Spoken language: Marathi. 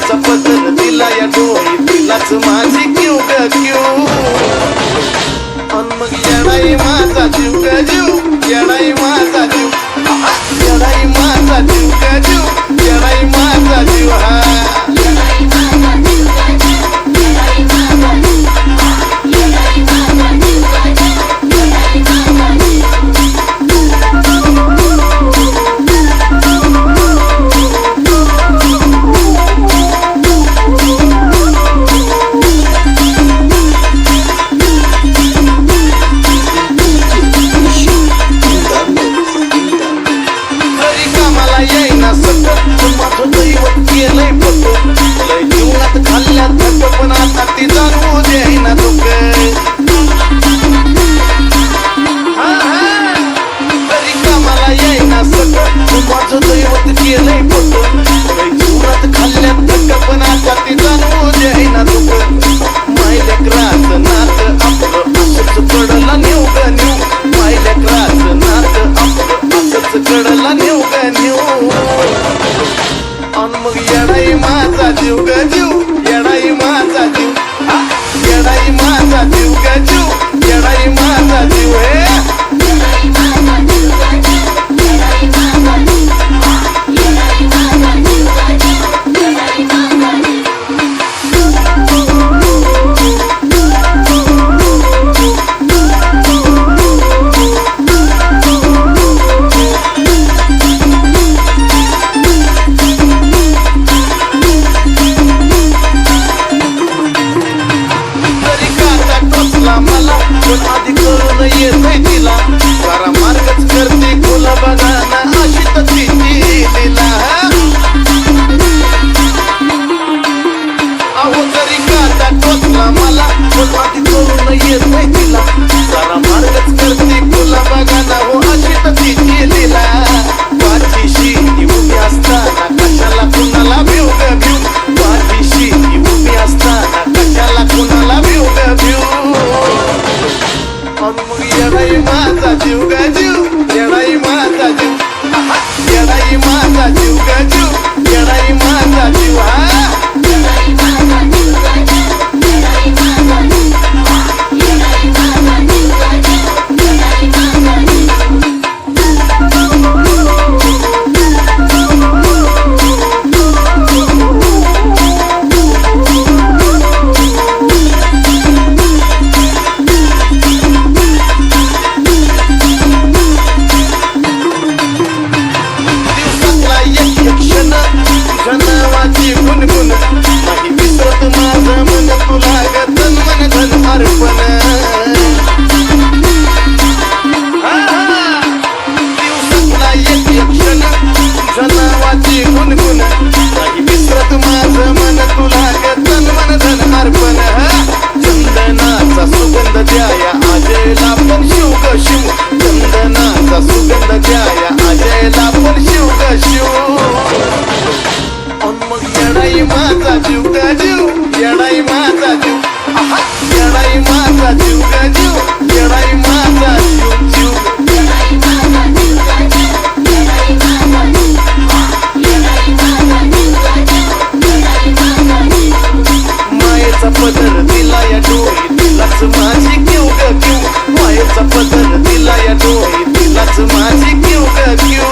मायेचा पदर दिला या डोळी तिलाच माझी क्यू ग क्यू अन मग येणाई माझा जीव ग जीव येणाई माझा जीव येणाई माझा जीव ग जीव येणाई माझा जीव हा येईना सकट माझं दैवत केलंय पतो लय जीवनात खाल्ल्या थक पण आता ती जाणवू देईना दुःख तरी कामाला येईना सकट माझं दैवत केलंय पतो लय जीवनात खाल्ल्या थक पण आता ती जाणवू देईना दुःख मायलेकराचं नातं आपलं असंच कडला नेऊ ग नेऊ मायलेकराचं नातं आपलं असंच कडला नेऊ ग नेऊ अन मग येणाई माझा जीव ग जीव येणाई माझा जीव येणाई माझा जीव ग जीव येणाई माझा जीव हे मला पण आधी करून येतय तिला सारा मार्गच करते खुला बघा ना अशी तर तिची दिला अहो तरी काटा टोचला मला पण आधी करून येतय तिला सारा मार्गच करते खुला बघा ना हो अशी तर तिची दिला पाठीशी उभी असताना कशाला कुणाला भिव ग भिव पाठीशी उभी असताना कशाला कुणाला भिव ग भिव अन मग येणाई माझा जीव ग जीव येणाई माझा जीव येणाई माझा जीव ग जीव येणाई माझा जीव हा नावाची गुणगुण नाही विसरत माझं मन तुला ग तन मन धन अर्पण दिवसातला एक क्षण तुझ्या नावाची गुणगुण नाही विसरत माझं मन तुला ग तन मन धन अर्पण चंदनाचा सुगंध द्याया आजयला पण शिव ग शिव चंदनाचा सुगंध द्याया आजयला पण शिव ग शिव मग येणाई माझा जीव ग जीव येणाई माझा जीव येणाई माझा जीव ग जीव येणाई माझा जीव जीव मायेचा पदर दिला या डोळी तिलाच माझी क्यू ग क्यू मायेचा पदर दिला या डोळी तिलाच माझी क्यू ग क्यू